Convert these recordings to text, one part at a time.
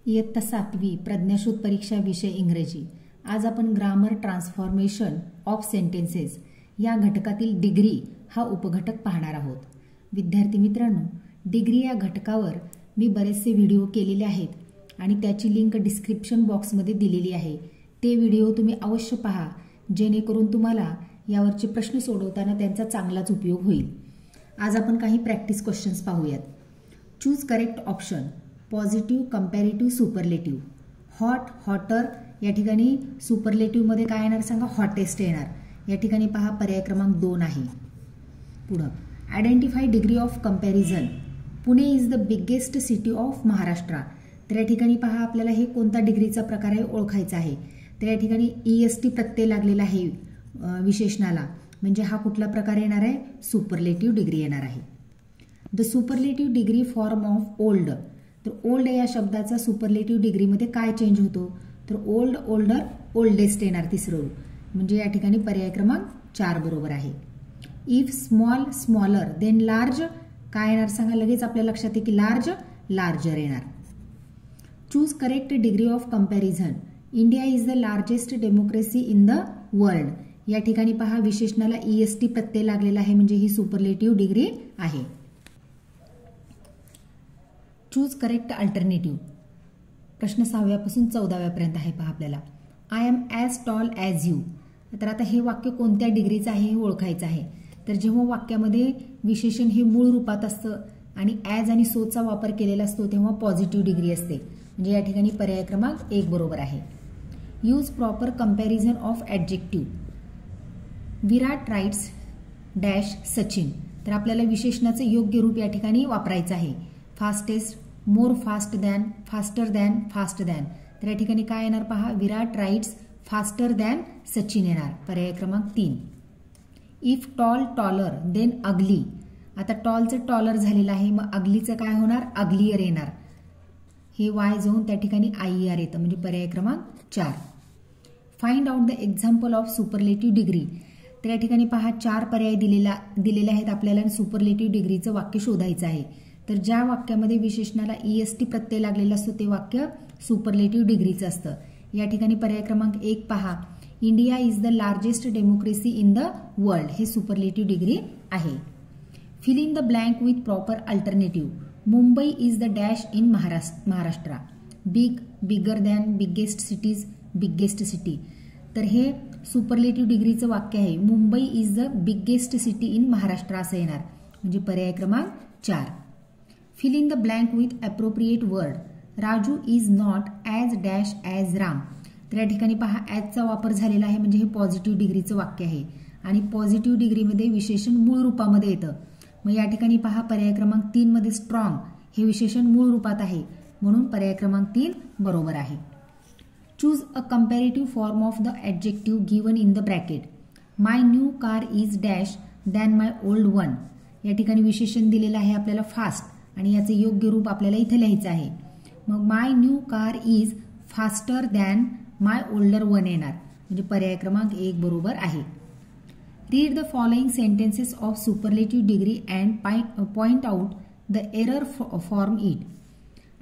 इयत्ता 7वी प्रज्ञाशोध परीक्षा विषय इंग्रजी। आज आपण ग्रामर ट्रान्सफॉर्मेशन ऑफ सेंटेन्सेस या घटकातील डिग्री हा उपघटक पाहणार आहोत। विद्यार्थी मित्रांनो, डिग्री या घटकावर मी बरेचसे व्हिडिओ केलेले आहेत आणि त्याची लिंक डिस्क्रिप्शन बॉक्समध्ये दिलेली आहे। ते व्हिडिओ तुम्ही अवश्य पहा, जेणेकरून तुम्हाला यावरचे प्रश्न सोडवताना त्यांचा चांगलाच उपयोग होईल। आज आपण काही प्रॅक्टिस क्वेश्चन्स पाहूयात। Choose correct option. Positive, comparative, superlative. Hot, hotter या ठिकाणी सुपरलेटिव्ह मध्ये काय येणार सांगा? हॉटेस्ट येणार। या ठिकाणी पहा पर्याय क्रमांक 2 आहे। पुढे identify degree of comparison. Pune is the biggest city of Maharashtra. तर या ठिकाणी पहा आपल्याला हे कोणता डिग्रीचा प्रकार आहे ओळखायचा आहे। तर या ठिकाणी EST प्रत्यय लागलेला आहे विशेषणाला, म्हणजे हा कुठला प्रकार येणार आहे? सुपरलेटिव्ह डिग्री येणार आहे। The superlative degree form of old. तर ओल्ड या शब्दाचा सुपरलेटिव्ह डिग्रीमध्ये काय चेंज होतो? तर ओल्ड, ओल्डर, ओल्डेस्ट येणार तिसरं, म्हणजे या ठिकाणी पर्याय क्रमांक 4 बरोबर आहे। If small, smaller, then large काय येणार सांगा? लगेच आपल्या लक्षात येईल की लार्ज, लार्जर येणार। Choose correct degree of comparison. India is the largest democracy in the world. या ठिकाणी पहा विशेषणाला EST प्रत्यय लागलेला आहे, म्हणजे ही सुपरलेटिव्ह डिग्री आहे। Choose correct alternative. प्रश्न 6व्या पासून 14व्या पर्यंत आहे पहा आपल्याला। I am as tall as you. तर आता हे वाक्य कोणत्या डिग्रीचं आहे हे ओळखायचं आहे। तर जेव्हा वाक्यामध्ये विशेषण हे मूळ रूपात असतं आणि ॲज आणि सोचा वापर केलेला असतो तेव्हा पॉझिटिव्ह डिग्री असते, म्हणजे या ठिकाणी पर्याय क्रमांक 1 बरोबर आहे। Use proper comparison of adjective. Virat writes dash Sachin. तर आपल्याला विशेषणाचे योग्य रूप या ठिकाणी वापरायचं आहे। Fastest, more fast than, faster than, fast than. तर या ठिकाणी काय येणार पहा? Virat writes faster than Sachin येणार, पर्याय क्रमांक 3। If tall, taller, then ugly. आता टॉलचं टॉलर झालेलं आहे, मग अगलीचं काय होणार? अगलियर येणार। हे वाय जाऊन त्या ठिकाणी IER येतं, म्हणजे पर्याय क्रमांक 4। Find out the example of superlative degree. तर या ठिकाणी पहा 4 पर्याय दिलेले आहेत आपल्याला आणि सुपरलेटिव्ह डिग्रीचं वाक्य शोधायचं आहे। तर ज्या वाक्यामध्ये विशेषणाला EST प्रत्यय लागलेला असतो ते वाक्य सुपरलेटिव्ह डिग्रीचं असतं। या ठिकाणी पर्याय क्रमांक 1 पहा, India is the largest democracy in the world, हे सुपरलेटिव्ह डिग्री आहे। Fill in the blank with proper alternative. Mumbai is the dash in Maharashtra. Big, bigger than, biggest cities, biggest city. तर हे सुपरलेटिव्ह डिग्रीचं वाक्य आहे। Mumbai is the biggest city in Maharashtra असं येणार, म्हणजे पर्याय क्रमांक 4। Fill in the blank with appropriate word. Raju is not as dash as Ram. तर या ठिकाणी पहा ॲजचा वापर झालेला आहे, म्हणजे हे पॉझिटिव्ह डिग्रीचं वाक्य आहे आणि पॉझिटिव्ह डिग्रीमध्ये विशेषण मूळ रूपामध्ये येतं। मग या ठिकाणी पहा पर्याय क्रमांक 3 मध्ये स्ट्रॉंग हे विशेषण मूळ रूपात आहे, म्हणून पर्याय क्रमांक 3 बरोबर आहे। Choose a comparative form of the adjective given in the bracket. My new car is dash than my old one. या ठिकाणी विशेषण दिलेलं आहे आपल्याला फास्ट आणि याचे योग्य रूप आपल्याला इथे लिहायचं आहे। मग my new car is faster than my older one येणार, म्हणजे पर्याय क्रमांक 1 बरोबर आहे। Read the following sentences of superlative degree and point out the error form it.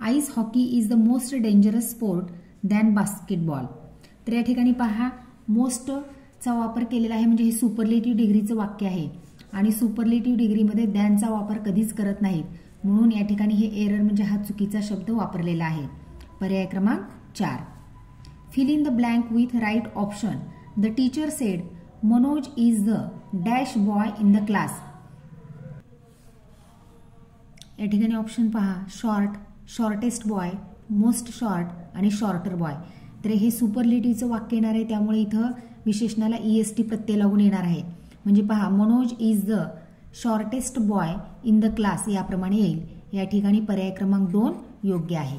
Ice hockey is the most dangerous sport than basketball. तर या ठिकाणी पहा मोस्टचा वापर केलेला आहे, म्हणजे हे सुपरलेटिव्ह डिग्रीचं वाक्य आहे आणि सुपरलेटिव्ह डिग्रीमध्ये दॅनचा वापर कधीच करत नाहीत, म्हणून या ठिकाणी हे एरर म्हणजे हा चुकीचा शब्द वापरलेला आहे, पर्याय क्रमांक 4। Fill in the blank with right option. The teacher said Manoj is the dash boy in the class. या ठिकाणी ऑप्शन पहा, short, shortest boy, most short आणि शॉर्टर बॉय। तर हे सुपरलेटिव्हचं वाक्य येणार आहे, त्यामुळे इथं विशेषणाला EST प्रत्यय लागून येणार आहे, म्हणजे पहा Manoj is the shortest boy in the class याप्रमाणे येईल। या ठिकाणी पर्याय क्रमांक 2 योग्य आहे।